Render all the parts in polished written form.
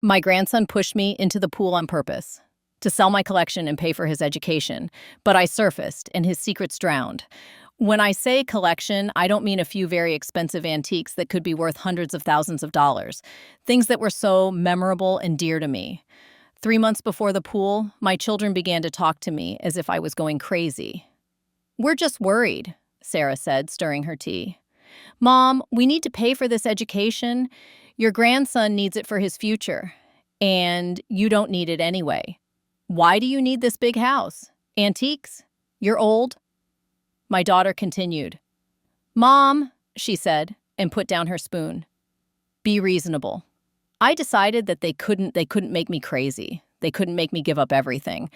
My grandson pushed me into the pool on purpose to sell my collection and pay for his education, but I surfaced and his secrets drowned. When I say collection, I don't mean a few very expensive antiques that could be worth hundreds of thousands of dollars, things that were so memorable and dear to me. 3 months before the pool, my children began to talk to me as if I was going crazy. "We're just worried," Sarah said, stirring her tea. "Mom, we need to pay for this education. Your grandson needs it for his future, and you don't need it anyway. Why do you need this big house? Antiques? You're old." My daughter continued. "Mom," she said, and put down her spoon. "Be reasonable." I decided that they couldn't make me crazy. They couldn't make me give up everything.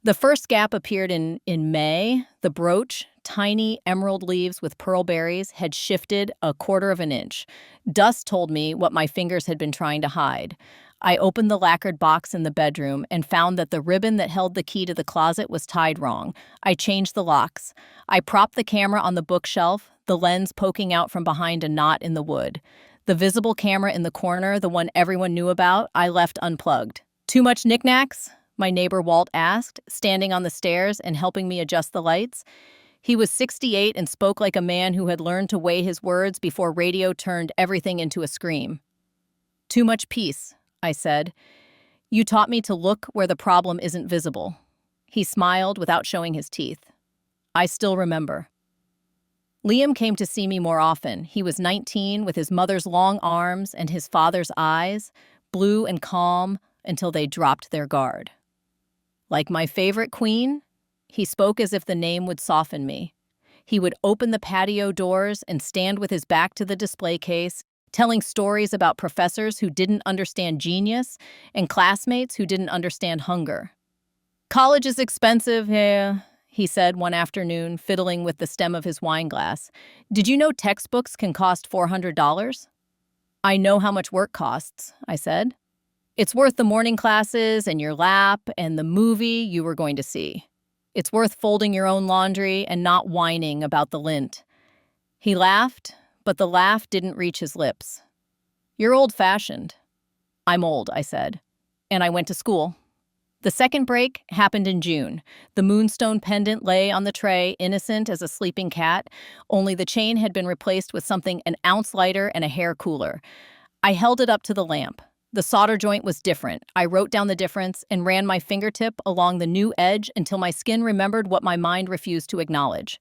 The first gap appeared in May. The brooch, tiny emerald leaves with pearl berries, had shifted a quarter of an inch. Dust told me what my fingers had been trying to hide. I opened the lacquered box in the bedroom and found that the ribbon that held the key to the closet was tied wrong. I changed the locks. I propped the camera on the bookshelf, the lens poking out from behind a knot in the wood. The visible camera in the corner, the one everyone knew about, I left unplugged. "Too much knickknacks?" my neighbor Walt asked, standing on the stairs and helping me adjust the lights. He was 68 and spoke like a man who had learned to weigh his words before radio turned everything into a scream. "Too much peace," I said. "You taught me to look where the problem isn't visible." He smiled without showing his teeth. I still remember. Liam came to see me more often. He was 19 with his mother's long arms and his father's eyes, blue and calm until they dropped their guard. "Like my favorite queen?" He spoke as if the name would soften me. He would open the patio doors and stand with his back to the display case, telling stories about professors who didn't understand genius and classmates who didn't understand hunger. "College is expensive here," he said one afternoon, fiddling with the stem of his wine glass. "Did you know textbooks can cost $400? "I know how much work costs," I said. "It's worth the morning classes and your lap and the movie you were going to see. It's worth folding your own laundry and not whining about the lint." He laughed, but the laugh didn't reach his lips. "You're old-fashioned." "I'm old," I said. "And I went to school." The second break happened in June. The moonstone pendant lay on the tray, innocent as a sleeping cat, only the chain had been replaced with something an ounce lighter and a hair cooler. I held it up to the lamp. The solder joint was different. I wrote down the difference and ran my fingertip along the new edge until my skin remembered what my mind refused to acknowledge.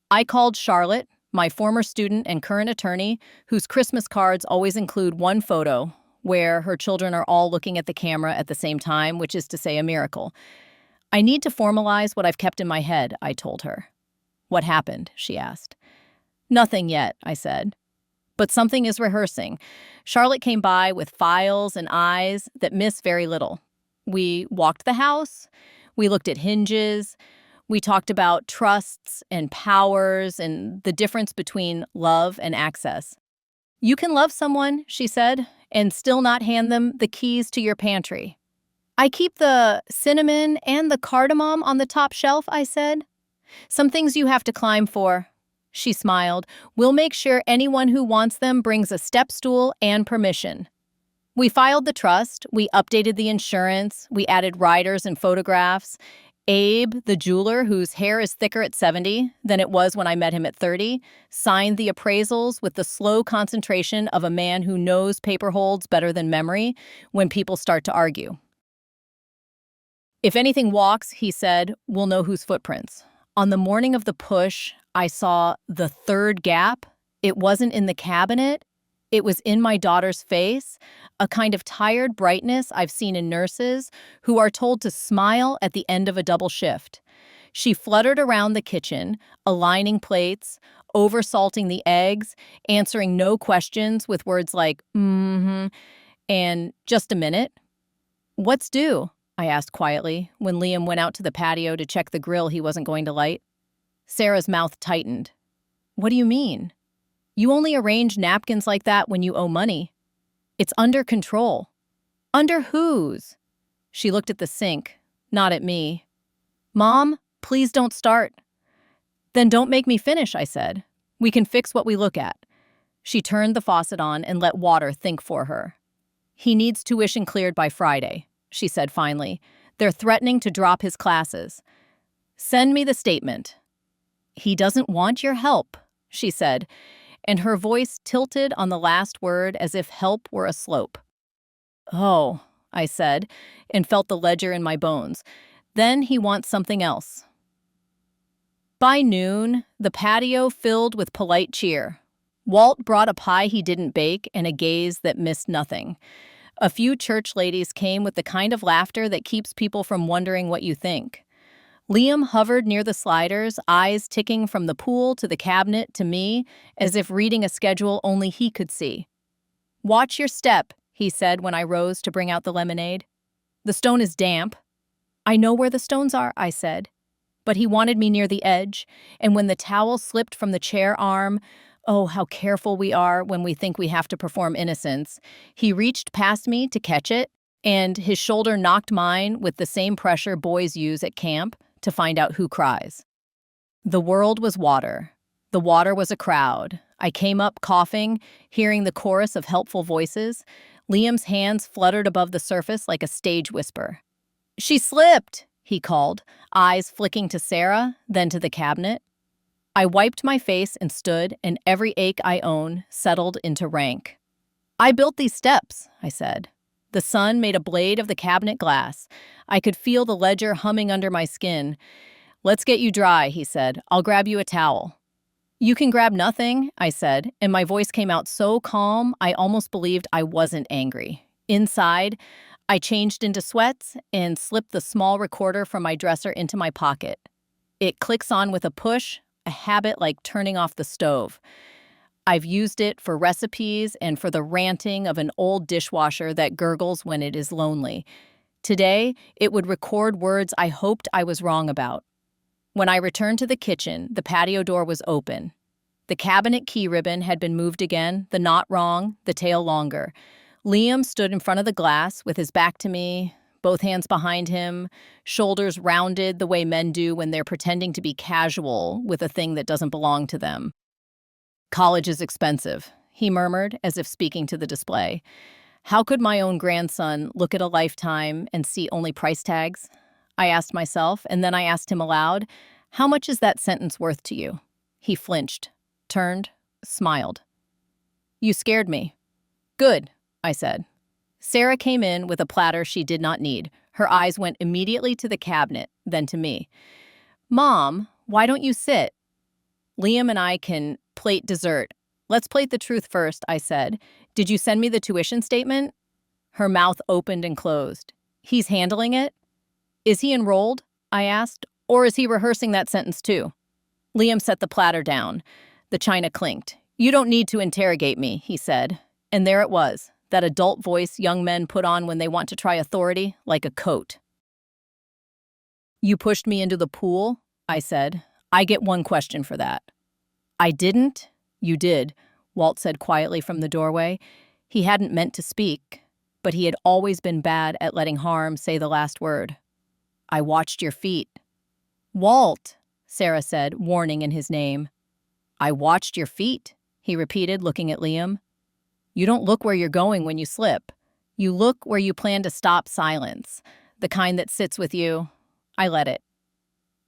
I called Charlotte, my former student and current attorney, whose Christmas cards always include one photo where her children are all looking at the camera at the same time, which is to say a miracle. "I need to formalize what I've kept in my head," I told her. "What happened?" she asked. "Nothing yet," I said. "But something is rehearsing." Charlotte came by with files and eyes that miss very little. We walked the house. We looked at hinges. We talked about trusts and powers and the difference between love and access. "You can love someone," she said, "and still not hand them the keys to your pantry." "I keep the cinnamon and the cardamom on the top shelf," I said. "Some things you have to climb for." She smiled. "We'll make sure anyone who wants them brings a step stool and permission." We filed the trust. We updated the insurance. We added riders and photographs. Abe, the jeweler, whose hair is thicker at 70 than it was when I met him at 30, signed the appraisals with the slow concentration of a man who knows paper holds better than memory when people start to argue. "If anything walks," he said, "we'll know whose footprints." On the morning of the push, I saw the third gap. It wasn't in the cabinet. It was in my daughter's face, a kind of tired brightness I've seen in nurses who are told to smile at the end of a double shift. She fluttered around the kitchen, aligning plates, oversalting the eggs, answering no questions with words like, and "just a minute." "What's due?" I asked quietly when Liam went out to the patio to check the grill he wasn't going to light. Sarah's mouth tightened. "What do you mean? You only arrange napkins like that when you owe money. It's under control." "Under whose?" She looked at the sink, not at me. "Mom, please don't start." "Then don't make me finish," I said. "We can fix what we look at." She turned the faucet on and let water think for her. He needs tuition cleared by Friday, she said finally. They're threatening to drop his classes. Send me the statement. He doesn't want your help, she said, and her voice tilted on the last word as if help were a slope. Oh, I said, and felt the ledger in my bones. Then he wants something else. By noon, the patio filled with polite cheer. Walt brought a pie he didn't bake and a gaze that missed nothing. A few church ladies came with the kind of laughter that keeps people from wondering what you think. Liam hovered near the sliders, eyes ticking from the pool to the cabinet to me, as if reading a schedule only he could see. Watch your step, he said when I rose to bring out the lemonade. The stone is damp. I know where the stones are, I said. But he wanted me near the edge, and when the towel slipped from the chair arm, oh, how careful we are when we think we have to perform innocence, he reached past me to catch it, and his shoulder knocked mine with the same pressure boys use at camp to find out who cries. The world was water. The water was a crowd. I came up coughing, hearing the chorus of helpful voices. Liam's hands fluttered above the surface like a stage whisper. She slipped, he called, eyes flicking to Sarah, then to the cabinet. I wiped my face and stood, and every ache I own settled into rank. I built these steps, I said. The sun made a blade of the cabinet glass. I could feel the ledger humming under my skin. Let's get you dry, he said. I'll grab you a towel. You can grab nothing, I said, and my voice came out so calm I almost believed I wasn't angry. Inside, I changed into sweats and slipped the small recorder from my dresser into my pocket. It clicks on with a push, a habit like turning off the stove. I've used it for recipes and for the ranting of an old dishwasher that gurgles when it is lonely. Today, it would record words I hoped I was wrong about. When I returned to the kitchen, the patio door was open. The cabinet key ribbon had been moved again, the knot wrong, the tail longer. Liam stood in front of the glass with his back to me, both hands behind him, shoulders rounded the way men do when they're pretending to be casual with a thing that doesn't belong to them. College is expensive, he murmured, as if speaking to the display. How could my own grandson look at a lifetime and see only price tags? I asked myself, and then I asked him aloud, how much is that sentence worth to you? He flinched, turned, smiled. You scared me. Good, I said. Sarah came in with a platter she did not need. Her eyes went immediately to the cabinet, then to me. Mom, why don't you sit? Liam and I can plate dessert. Let's plate the truth first, I said. Did you send me the tuition statement? Her mouth opened and closed. He's handling it? Is he enrolled? I asked. Or is he rehearsing that sentence too? Liam set the platter down. The china clinked. You don't need to interrogate me, he said. And there it was, that adult voice young men put on when they want to try authority, like a coat. You pushed me into the pool, I said. I get one question for that. I didn't. You did, Walt said quietly from the doorway. He hadn't meant to speak, but he had always been bad at letting harm say the last word. I watched your feet. Walt, Sarah said, warning in his name. I watched your feet, he repeated, looking at Liam. You don't look where you're going when you slip. You look where you plan to stop silence, the kind that sits with you. I let it.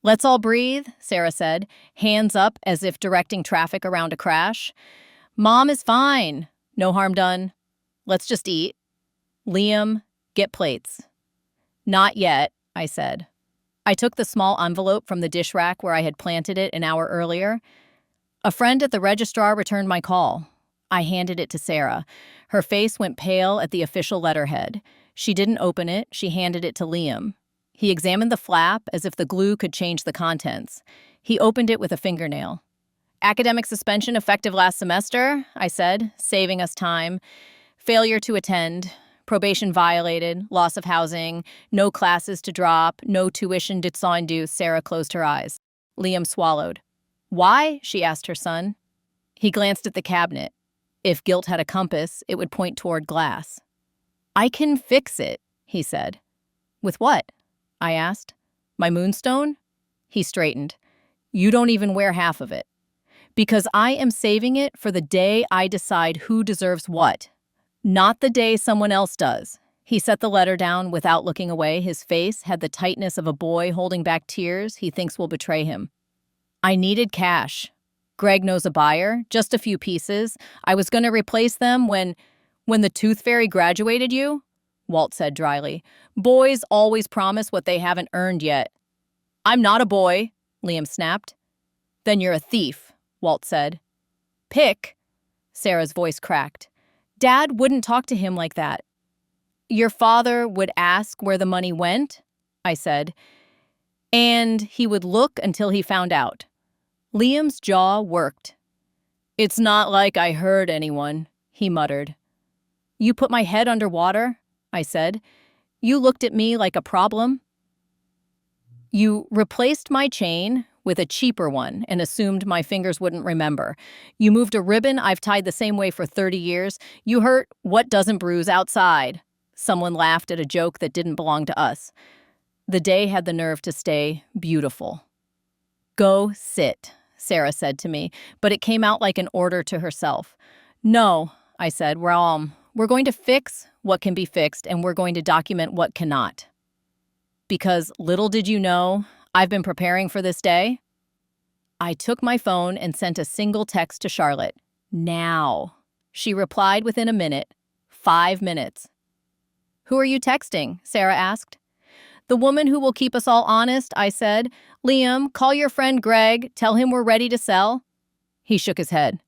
Let's all breathe, Sarah said, hands up as if directing traffic around a crash. Mom is fine. No harm done. Let's just eat. Liam, get plates. Not yet, I said. I took the small envelope from the dish rack where I had planted it an hour earlier. A friend at the registrar returned my call. I handed it to Sarah. Her face went pale at the official letterhead. She didn't open it. She handed it to Liam. He examined the flap as if the glue could change the contents. He opened it with a fingernail. Academic suspension effective last semester, I said, saving us time. Failure to attend. Probation violated. Loss of housing. No classes to drop. No tuition due. Sarah closed her eyes. Liam swallowed. Why? She asked her son. He glanced at the cabinet. If guilt had a compass, it would point toward glass. I can fix it, he said. With what? I asked. My moonstone? He straightened. You don't even wear half of it. Because I am saving it for the day I decide who deserves what. Not the day someone else does. He set the letter down without looking away. His face had the tightness of a boy holding back tears he thinks will betray him. I needed cash. Greg knows a buyer, just a few pieces. I was going to replace them when the tooth fairy graduated you, Walt said dryly. Boys always promise what they haven't earned yet. I'm not a boy, Liam snapped. Then you're a thief, Walt said. Pick? Sarah's voice cracked. Dad wouldn't talk to him like that. Your father would ask where the money went, I said, and he would look until he found out. Liam's jaw worked. It's not like I hurt anyone, he muttered. You put my head underwater, I said. You looked at me like a problem. You replaced my chain with a cheaper one and assumed my fingers wouldn't remember. You moved a ribbon I've tied the same way for 30 years. You hurt what doesn't bruise outside. Someone laughed at a joke that didn't belong to us. The day had the nerve to stay beautiful. Go sit, Sarah said to me, but it came out like an order to herself. No, I said, we're going to fix what can be fixed and we're going to document what cannot. Because little did you know, I've been preparing for this day. I took my phone and sent a single text to Charlotte. Now. She replied within a minute. 5 minutes. Who are you texting? Sarah asked. The woman who will keep us all honest, I said. Liam, call your friend Greg. Tell him we're ready to sell. He shook his head.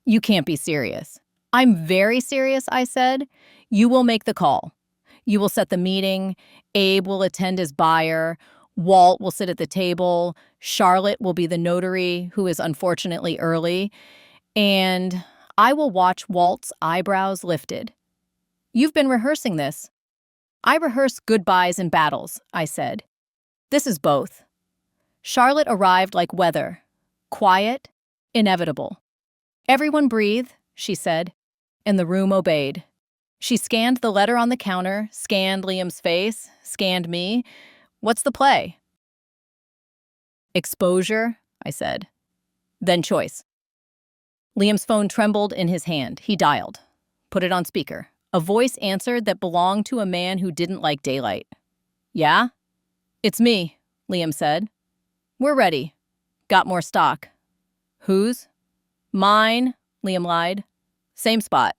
You can't be serious. I'm very serious, I said. You will make the call. You will set the meeting. Abe will attend as buyer. Walt will sit at the table. Charlotte will be the notary, who is unfortunately early. And I will watch Walt's eyebrows lifted. You've been rehearsing this. I rehearse goodbyes and battles, I said. This is both. Charlotte arrived like weather. Quiet, inevitable. Everyone breathe, she said, and the room obeyed. She scanned the letter on the counter, scanned Liam's face, scanned me. What's the play? Exposure, I said. Then choice. Liam's phone trembled in his hand. He dialed. Put it on speaker. A voice answered that belonged to a man who didn't like daylight. Yeah? It's me, Liam said. We're ready. Got more stock. Whose? Mine, Liam lied. Same spot.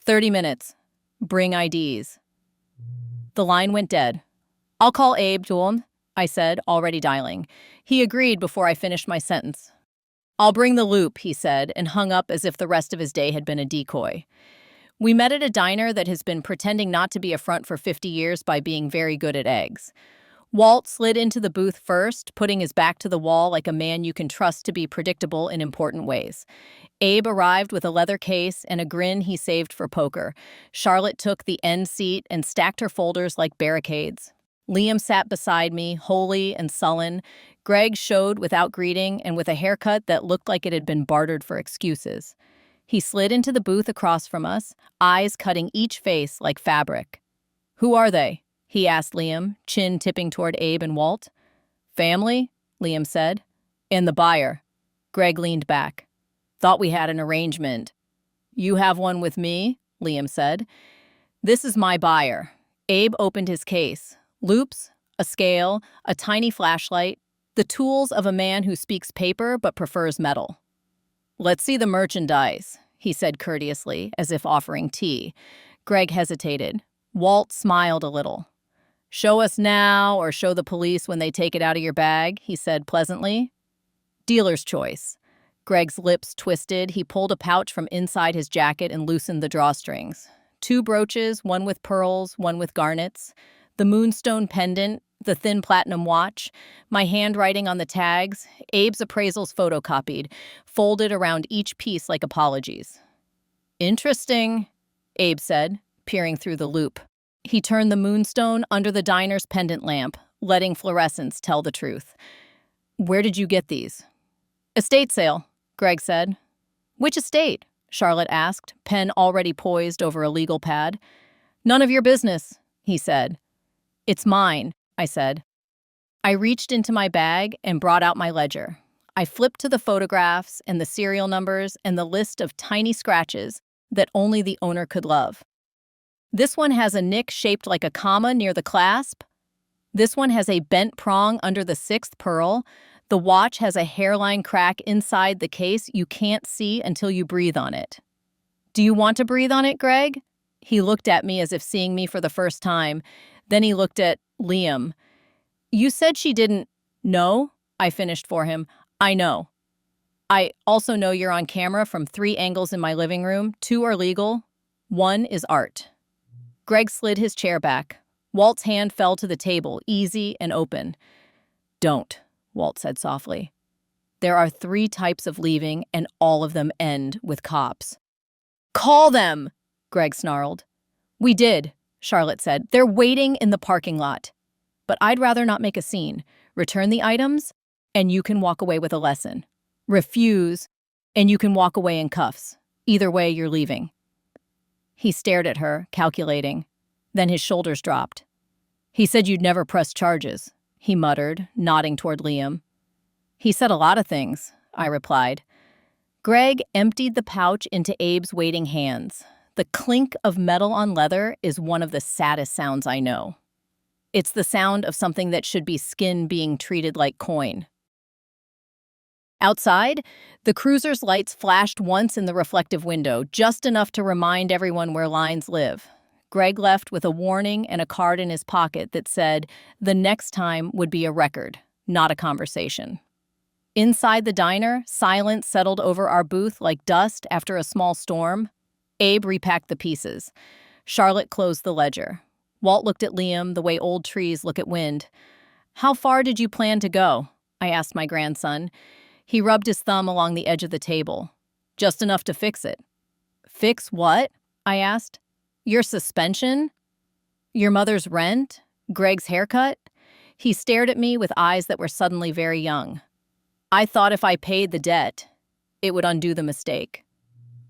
30 minutes. Bring IDs. The line went dead. I'll call Abe, Dawn, I said, already dialing. He agreed before I finished my sentence. I'll bring the loop, he said, and hung up as if the rest of his day had been a decoy. We met at a diner that has been pretending not to be a front for 50 years by being very good at eggs. Walt slid into the booth first, putting his back to the wall like a man you can trust to be predictable in important ways. Abe arrived with a leather case and a grin he saved for poker. Charlotte took the end seat and stacked her folders like barricades. Liam sat beside me, holy and sullen. Greg showed without greeting and with a haircut that looked like it had been bartered for excuses. He slid into the booth across from us, eyes cutting each face like fabric. Who are they? He asked Liam, chin tipping toward Abe and Walt. Family, Liam said. And the buyer. Greg leaned back. Thought we had an arrangement. You have one with me, Liam said. This is my buyer. Abe opened his case. Loops, a scale, a tiny flashlight, the tools of a man who speaks paper but prefers metal. Let's see the merchandise, he said courteously, as if offering tea. Greg hesitated. Walt smiled a little. Show us now or show the police when they take it out of your bag, he said pleasantly. Dealer's choice. Greg's lips twisted. He pulled a pouch from inside his jacket and loosened the drawstrings. 2 brooches, one with pearls, one with garnets. The moonstone pendant, the thin platinum watch, my handwriting on the tags, Abe's appraisals photocopied, folded around each piece like apologies. Interesting, Abe said, peering through the loop. He turned the moonstone under the diner's pendant lamp, letting fluorescence tell the truth. Where did you get these? Estate sale, Greg said. Which estate? Charlotte asked, pen already poised over a legal pad. None of your business, he said. It's mine, I said. I reached into my bag and brought out my ledger. I flipped to the photographs and the serial numbers and the list of tiny scratches, that only the owner could love. This one has a nick shaped like a comma near the clasp. This one has a bent prong under the sixth pearl. The watch has a hairline crack inside the case you can't see until you breathe on it. Do you want to breathe on it, Greg? He looked at me as if seeing me for the first time. Then he looked at Liam. You said she didn't know? I finished for him. I know. I also know you're on camera from 3 angles in my living room. 2 are legal. 1 is art. Greg slid his chair back. Walt's hand fell to the table, easy and open. Don't, Walt said softly. There are 3 types of leaving, and all of them end with cops. Call them, Greg snarled. We did, Charlotte said. They're waiting in the parking lot. But I'd rather not make a scene. Return the items, and you can walk away with a lesson. Refuse, and you can walk away in cuffs. Either way, you're leaving. He stared at her, calculating. Then his shoulders dropped. He said you'd never press charges, he muttered, nodding toward Liam. He said a lot of things, I replied. Greg emptied the pouch into Abe's waiting hands. The clink of metal on leather is one of the saddest sounds I know. It's the sound of something that should be skin being treated like coin. Outside, the cruiser's lights flashed once in the reflective window, just enough to remind everyone where lines live. Greg left with a warning and a card in his pocket that said the next time would be a record, not a conversation. Inside the diner, silence settled over our booth like dust after a small storm. Abe repacked the pieces. Charlotte closed the ledger. Walt looked at Liam the way old trees look at wind. How far did you plan to go? I asked my grandson. He rubbed his thumb along the edge of the table. Just enough to fix it. Fix what? I asked. Your suspension? Your mother's rent? Greg's haircut? He stared at me with eyes that were suddenly very young. I thought if I paid the debt, it would undo the mistake.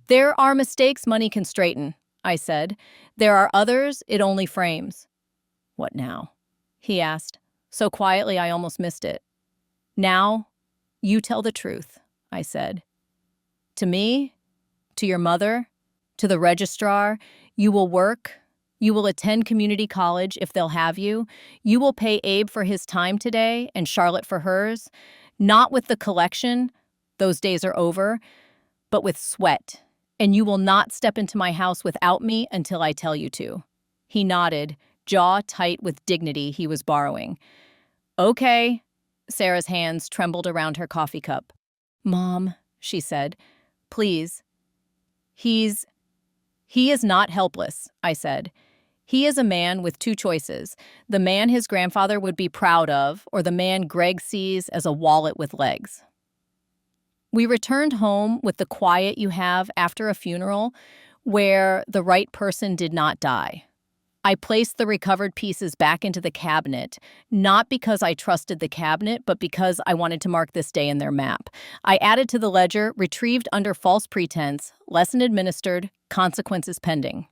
There are mistakes money can straighten, I said. There are others it only frames. What now? He asked, so quietly I almost missed it. Now, you tell the truth, I said. To me, to your mother, to the registrar, you will work, you will attend community college if they'll have you, you will pay Abe for his time today and Charlotte for hers, not with the collection, those days are over, but with sweat, and you will not step into my house without me until I tell you to. He nodded, jaw tight with dignity he was borrowing. Okay. Sarah's hands trembled around her coffee cup. Mom, she said, please. He is not helpless, I said. He is a man with 2 choices, the man his grandfather would be proud of, or the man Greg sees as a wallet with legs. We returned home with the quiet you have after a funeral where the right person did not die. I placed the recovered pieces back into the cabinet, not because I trusted the cabinet, but because I wanted to mark this day in their map. I added to the ledger, retrieved under false pretense, lesson administered, consequences pending.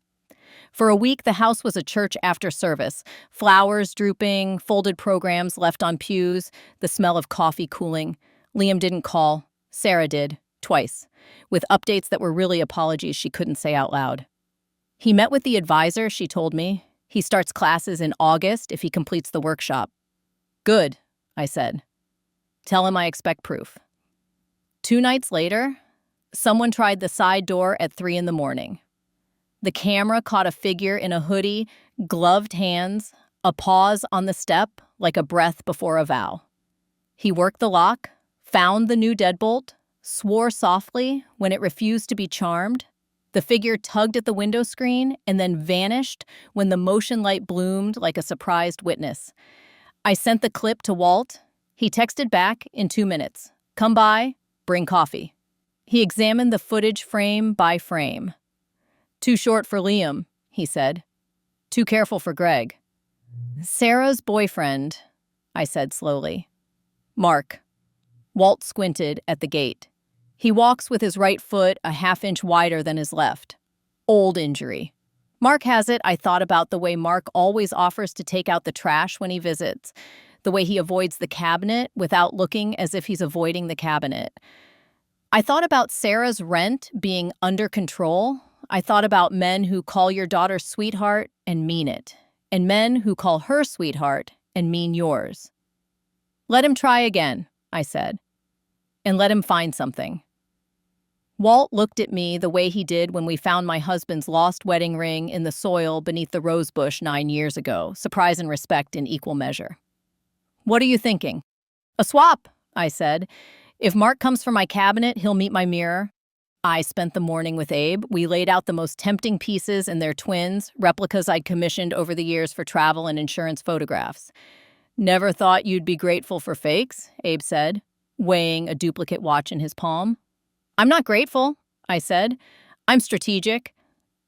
For a week, the house was a church after service. Flowers drooping, folded programs left on pews, the smell of coffee cooling. Liam didn't call. Sarah did, twice, with updates that were really apologies she couldn't say out loud. He met with the advisor, she told me. He starts classes in August if he completes the workshop. Good, I said. Tell him I expect proof. 2 nights later, someone tried the side door at 3 a.m. The camera caught a figure in a hoodie, gloved hands, a pause on the step like a breath before a vow. He worked the lock, found the new deadbolt, swore softly when it refused to be charmed. The figure tugged at the window screen and then vanished when the motion light bloomed like a surprised witness. I sent the clip to Walt. He texted back in 2 minutes. Come by, bring coffee. He examined the footage frame by frame. Too short for Liam, he said. Too careful for Greg. Sarah's boyfriend, I said slowly. Mark. Walt squinted at the gate. He walks with his right foot a half-inch wider than his left. Old injury. Mark has it. I thought about the way Mark always offers to take out the trash when he visits, the way he avoids the cabinet without looking as if he's avoiding the cabinet. I thought about Sarah's rent being under control. I thought about men who call your daughter sweetheart and mean it, and men who call her sweetheart and mean yours. Let him try again, I said, and let him find something. Walt looked at me the way he did when we found my husband's lost wedding ring in the soil beneath the rose bush 9 years ago, surprise and respect in equal measure. What are you thinking? A swap, I said. If Mark comes for my cabinet, he'll meet my mirror. I spent the morning with Abe. We laid out the most tempting pieces and their twins, replicas I'd commissioned over the years for travel and insurance photographs. Never thought you'd be grateful for fakes, Abe said, weighing a duplicate watch in his palm. I'm not grateful, I said. I'm strategic.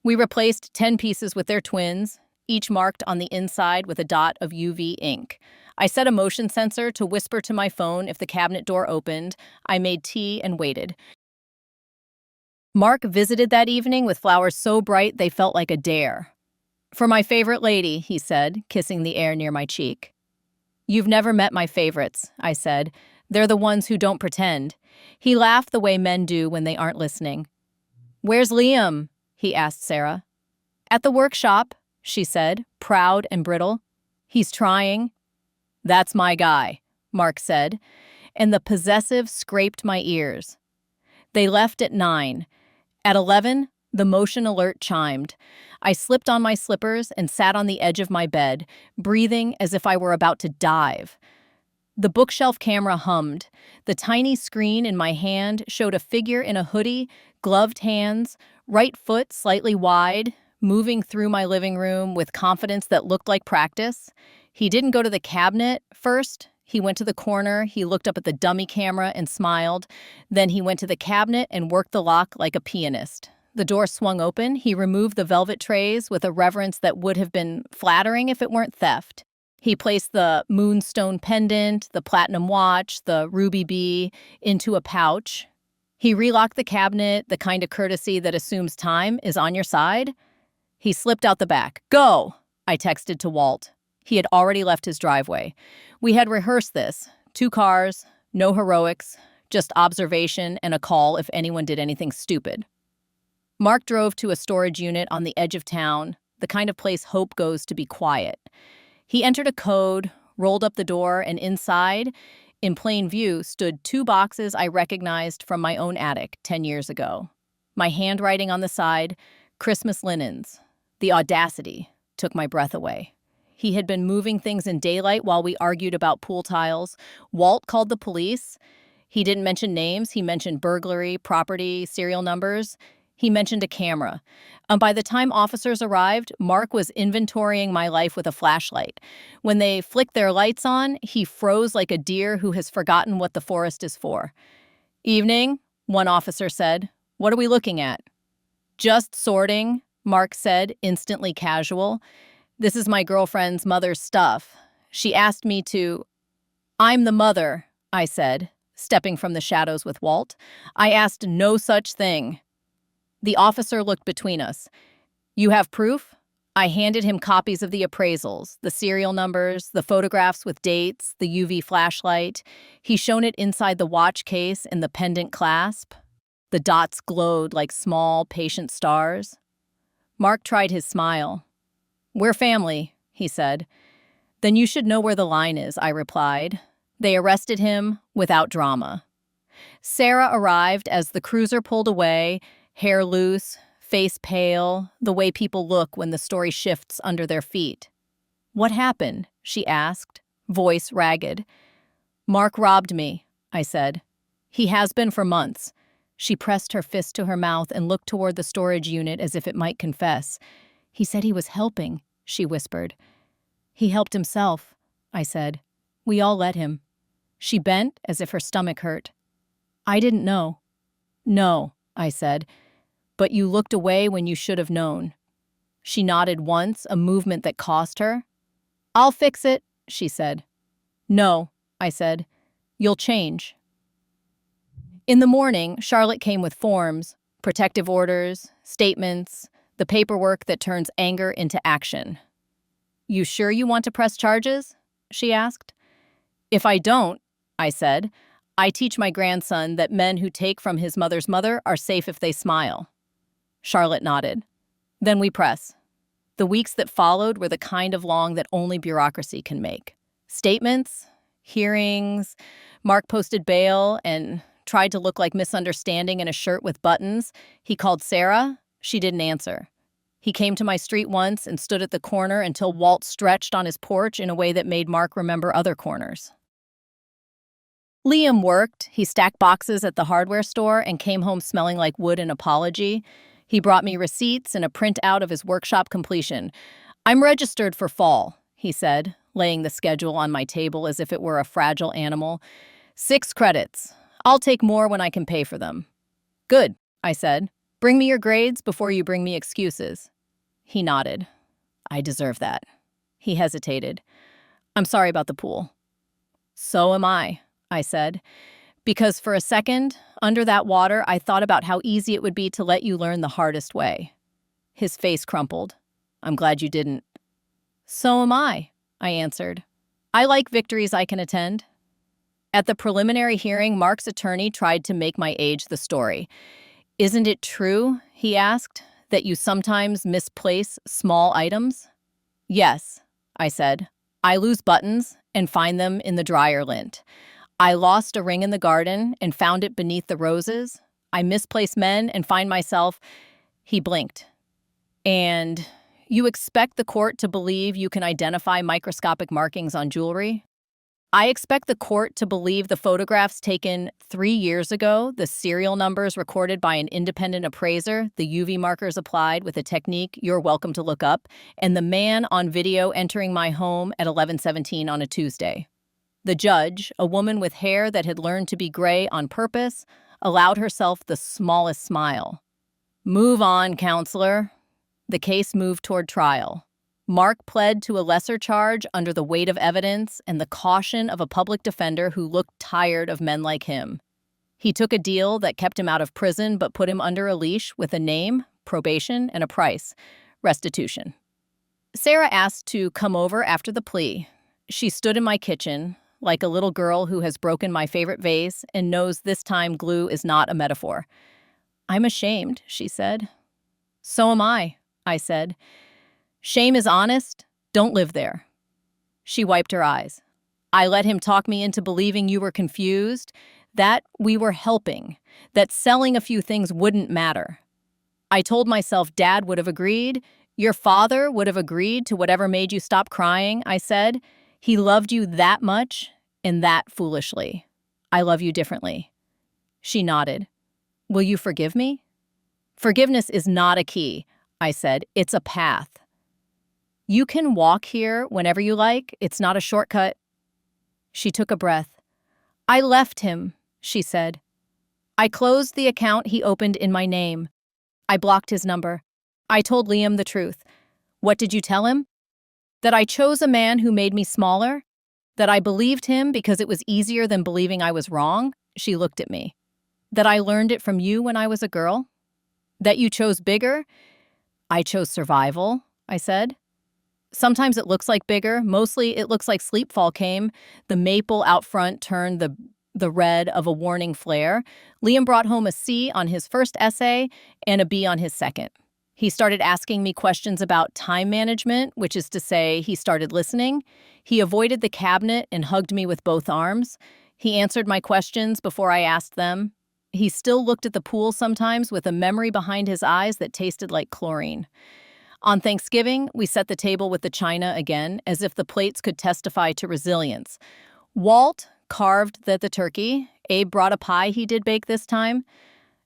We replaced 10 pieces with their twins, each marked on the inside with a dot of UV ink. I set a motion sensor to whisper to my phone if the cabinet door opened. I made tea and waited. Mark visited that evening with flowers so bright they felt like a dare. For my favorite lady, he said, kissing the air near my cheek. You've never met my favorites, I said. They're the ones who don't pretend. He laughed the way men do when they aren't listening. Where's Liam? He asked Sarah. At the workshop, she said, proud and brittle. He's trying. That's my guy, Mark said, and the possessive scraped my ears. They left at 9. At 11, the motion alert chimed. I slipped on my slippers and sat on the edge of my bed, breathing as if I were about to dive. The bookshelf camera hummed. The tiny screen in my hand showed a figure in a hoodie, gloved hands, right foot slightly wide, moving through my living room with confidence that looked like practice. He didn't go to the cabinet first. He went to the corner, he looked up at the dummy camera and smiled. Then he went to the cabinet and worked the lock like a pianist. The door swung open. He removed the velvet trays with a reverence that would have been flattering if it weren't theft. He placed the moonstone pendant, the platinum watch, the ruby bee into a pouch. He relocked the cabinet, the kind of courtesy that assumes time is on your side. He slipped out the back. Go, I texted to Walt. He had already left his driveway. We had rehearsed this. 2 cars, no heroics, just observation and a call if anyone did anything stupid. Mark drove to a storage unit on the edge of town, the kind of place Hope goes to be quiet. He entered a code, rolled up the door, and inside, in plain view, stood 2 boxes I recognized from my own attic 10 years ago. My handwriting on the side, Christmas linens. The audacity took my breath away. He had been moving things in daylight while we argued about pool tiles. Walt called the police. He didn't mention names. He mentioned burglary, property, serial numbers. He mentioned a camera. By the time officers arrived, Mark was inventorying my life with a flashlight. When they flicked their lights on, he froze like a deer who has forgotten what the forest is for. Evening, one officer said. What are we looking at? Just sorting, Mark said, instantly casual. This is my girlfriend's mother's stuff. She asked me to... I'm the mother, I said, stepping from the shadows with Walt. I asked no such thing. The officer looked between us. You have proof? I handed him copies of the appraisals, the serial numbers, the photographs with dates, the UV flashlight. He shone it inside the watch case and the pendant clasp. The dots glowed like small, patient stars. Mark tried his smile. We're family, he said. Then you should know where the line is, I replied. They arrested him without drama. Sarah arrived as the cruiser pulled away, hair loose, face pale, the way people look when the story shifts under their feet. What happened? She asked, voice ragged. Mark robbed me, I said. He has been for months. She pressed her fist to her mouth and looked toward the storage unit as if it might confess. He said he was helping, she whispered. He helped himself, I said. We all let him. She bent as if her stomach hurt. I didn't know. No, I said. But you looked away when you should have known. She nodded once, a movement that cost her. I'll fix it, she said. No, I said. You'll change. In the morning, Charlotte came with forms, protective orders, statements, the paperwork that turns anger into action. You sure you want to press charges? She asked. If I don't, I said, I teach my grandson that men who take from his mother's mother are safe if they smile. Charlotte nodded. Then we press. The weeks that followed were the kind of long that only bureaucracy can make. Statements, hearings, Mark posted bail and tried to look like misunderstanding in a shirt with buttons. He called Sarah. She didn't answer. He came to my street once and stood at the corner until Walt stretched on his porch in a way that made Mark remember other corners. Liam worked. He stacked boxes at the hardware store and came home smelling like wood and apology. He brought me receipts and a printout of his workshop completion. "I'm registered for fall," he said, laying the schedule on my table as if it were a fragile animal. 6 credits. I'll take more when I can pay for them." "Good," I said. "Bring me your grades before you bring me excuses." He nodded. "I deserve that." He hesitated. "I'm sorry about the pool." "So am I said. "Because for a second, under that water, I thought about how easy it would be to let you learn the hardest way." His face crumpled. "I'm glad you didn't." "So am I answered. "I like victories I can attend." At the preliminary hearing, Mark's attorney tried to make my age the story. "Isn't it true," he asked, "that you sometimes misplace small items?" "Yes," I said. "I lose buttons and find them in the dryer lint. I lost a ring in the garden and found it beneath the roses. I misplace men and find myself—" He blinked. "And you expect the court to believe you can identify microscopic markings on jewelry?" "I expect the court to believe the photographs taken 3 years ago, the serial numbers recorded by an independent appraiser, the UV markers applied with a technique you're welcome to look up, and the man on video entering my home at 11:17 on a Tuesday." The judge, a woman with hair that had learned to be gray on purpose, allowed herself the smallest smile. "Move on, counselor." The case moved toward trial. Mark pled to a lesser charge under the weight of evidence and the caution of a public defender who looked tired of men like him. He took a deal that kept him out of prison but put him under a leash with a name, probation, and a price: restitution. Sarah asked to come over after the plea. She stood in my kitchen, like a little girl who has broken my favorite vase and knows this time glue is not a metaphor. "I'm ashamed," she said. "So am I said. "Shame is honest. Don't live there." She wiped her eyes. "I let him talk me into believing you were confused, that we were helping, that selling a few things wouldn't matter. I told myself Dad would have agreed. Your father would have agreed to whatever made you stop crying," I said. "He loved you that much and that foolishly. I love you differently." She nodded. "Will you forgive me?" "Forgiveness is not a key," I said. "It's a path. You can walk here whenever you like. It's not a shortcut." She took a breath. "I left him," she said. "I closed the account he opened in my name. I blocked his number. I told Liam the truth." "What did you tell him?" "That I chose a man who made me smaller. That I believed him because it was easier than believing I was wrong." She looked at me. "That I learned it from you when I was a girl. That you chose bigger." "I chose survival," I said. "Sometimes it looks like bigger. Mostly it looks like sleepfall came. The maple out front turned the red of a warning flare. Liam brought home a C on his first essay and a B on his second. He started asking me questions about time management, which is to say he started listening. He avoided the cabinet and hugged me with both arms. He answered my questions before I asked them. He still looked at the pool sometimes with a memory behind his eyes that tasted like chlorine. On Thanksgiving, we set the table with the china again, as if the plates could testify to resilience. Walt carved the turkey. Abe brought a pie he did bake this time.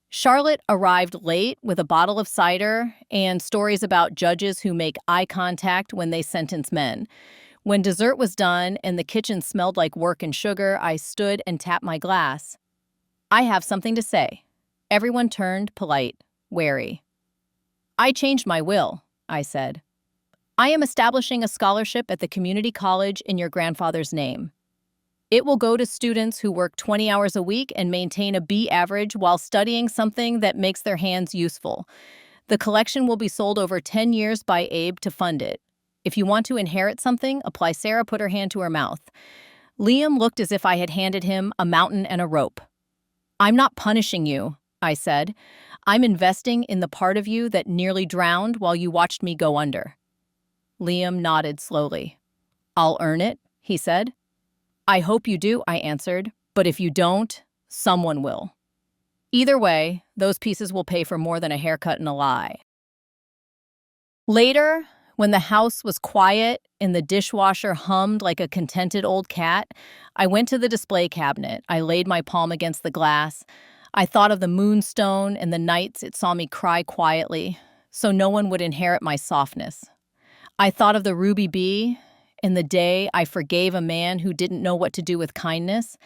Charlotte arrived late with a bottle of cider and stories about judges who make eye contact when they sentence men. When dessert was done and the kitchen smelled like work and sugar, I stood and tapped my glass. "I have something to say." Everyone turned, polite, wary. "I changed my will," I said. "I am establishing a scholarship at the community college in your grandfather's name. It will go to students who work 20 hours a week and maintain a B average while studying something that makes their hands useful. The collection will be sold over 10 years by Abe to fund it. If you want to inherit something, apply." Sarah put her hand to her mouth. Liam looked as if I had handed him a mountain and a rope. "I'm not punishing you," I said. I'm investing in the part of you that nearly drowned while you watched me go under. Liam nodded slowly. I'll earn it, he said. I hope you do, I answered, but if you don't, someone will. Either way, those pieces will pay for more than a haircut and a lie. Later, when the house was quiet and the dishwasher hummed like a contented old cat, I went to the display cabinet. I laid my palm against the glass. I thought of the moonstone and the nights it saw me cry quietly, so no one would inherit my softness. I thought of the ruby bee and the day I forgave a man who didn't know what to do with kindness.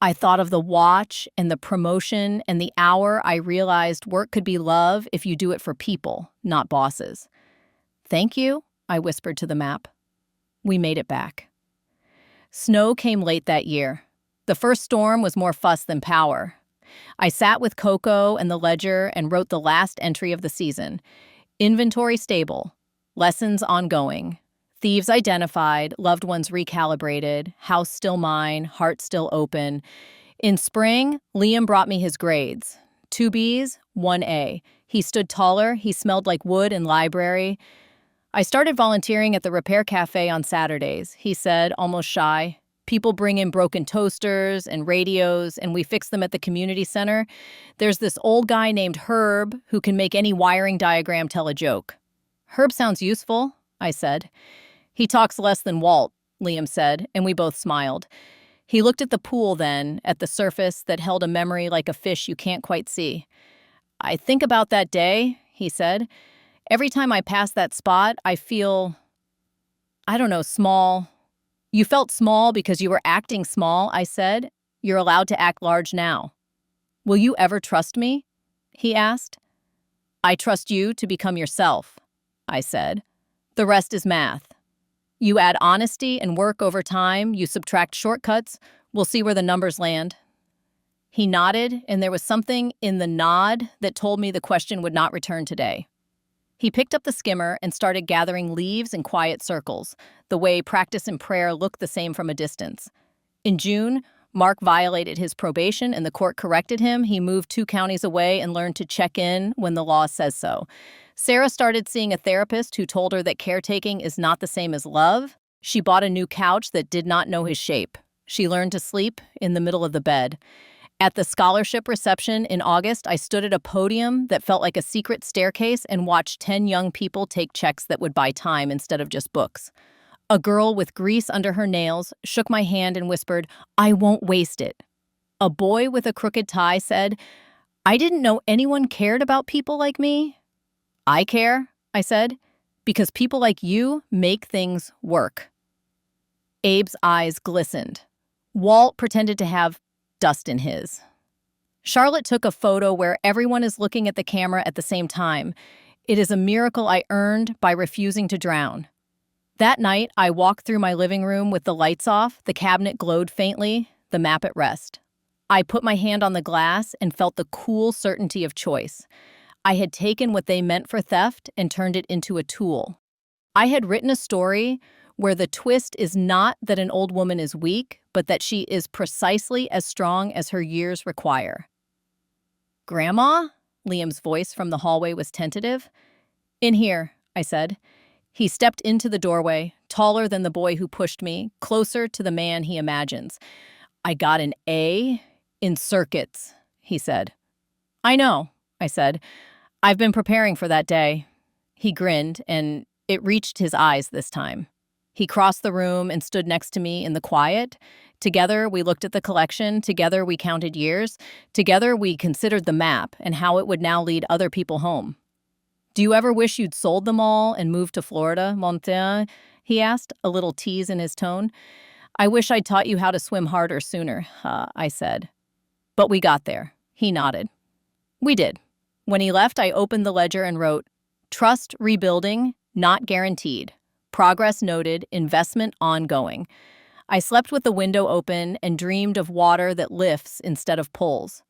I thought of the watch and the promotion and the hour I realized work could be love if you do it for people, not bosses. Thank you, I whispered to the map. We made it back. Snow came late that year. The first storm was more fuss than power. I sat with Coco and the ledger and wrote the last entry of the season. Inventory stable. Lessons ongoing. Thieves identified, loved ones recalibrated, house still mine, heart still open. In spring, Liam brought me his grades. 2 Bs, 1 A. He stood taller, he smelled like wood and library. I started volunteering at the repair cafe on Saturdays, he said, almost shy. People bring in broken toasters and radios, and we fix them at the community center. There's this old guy named Herb who can make any wiring diagram tell a joke. Herb sounds useful, I said. He talks less than Walt, Liam said, and we both smiled. He looked at the pool then, at the surface that held a memory like a fish you can't quite see. I think about that day, he said. Every time I pass that spot, I feel, small. You felt small because you were acting small, I said. You're allowed to act large now. Will you ever trust me? He asked. I trust you to become yourself, I said. The rest is math. You add honesty and work over time, you subtract shortcuts, we'll see where the numbers land. He nodded, and there was something in the nod that told me the question would not return today. He picked up the skimmer and started gathering leaves in quiet circles, the way practice and prayer look the same from a distance. In June, Mark violated his probation and the court corrected him. He moved 2 counties away and learned to check in when the law says so. Sarah started seeing a therapist who told her that caretaking is not the same as love. She bought a new couch that did not know his shape. She learned to sleep in the middle of the bed. At the scholarship reception in August, I stood at a podium that felt like a secret staircase and watched 10 young people take checks that would buy time instead of just books. A girl with grease under her nails shook my hand and whispered, I won't waste it. A boy with a crooked tie said, I didn't know anyone cared about people like me. I care, I said, because people like you make things work. Abe's eyes glistened. Walt pretended to have dust in his. Charlotte took a photo where everyone is looking at the camera at the same time. It is a miracle I earned by refusing to drown. That night, I walked through my living room with the lights off, the cabinet glowed faintly, the map at rest. I put my hand on the glass and felt the cool certainty of choice. I had taken what they meant for theft and turned it into a tool. I had written a story where the twist is not that an old woman is weak, but that she is precisely as strong as her years require. Grandma? Liam's voice from the hallway was tentative. In here, I said. He stepped into the doorway, taller than the boy who pushed me, closer to the man he imagines. I got an A in circuits, he said. I know, I said. I've been preparing for that day. He grinned, and it reached his eyes this time. He crossed the room and stood next to me in the quiet. Together, we looked at the collection. Together, we counted years. Together, we considered the map and how it would now lead other people home. Do you ever wish you'd sold them all and moved to Florida, Montana? He asked, a little tease in his tone. I wish I'd taught you how to swim harder sooner, I said. But we got there. He nodded. We did. When he left, I opened the ledger and wrote, Trust rebuilding, not guaranteed. Progress noted, investment ongoing. I slept with the window open and dreamed of water that lifts instead of pulls.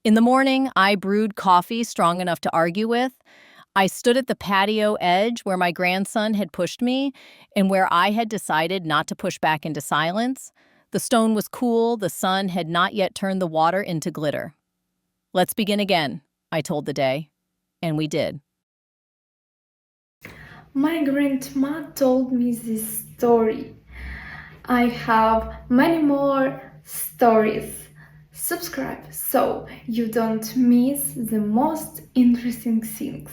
In the morning, I brewed coffee strong enough to argue with. I stood at the patio edge where my grandson had pushed me and where I had decided not to push back into silence. The stone was cool, the sun had not yet turned the water into glitter. Let's begin again, I told the day, and we did. My grandma told me this story. I have many more stories. Subscribe so you don't miss the most interesting things.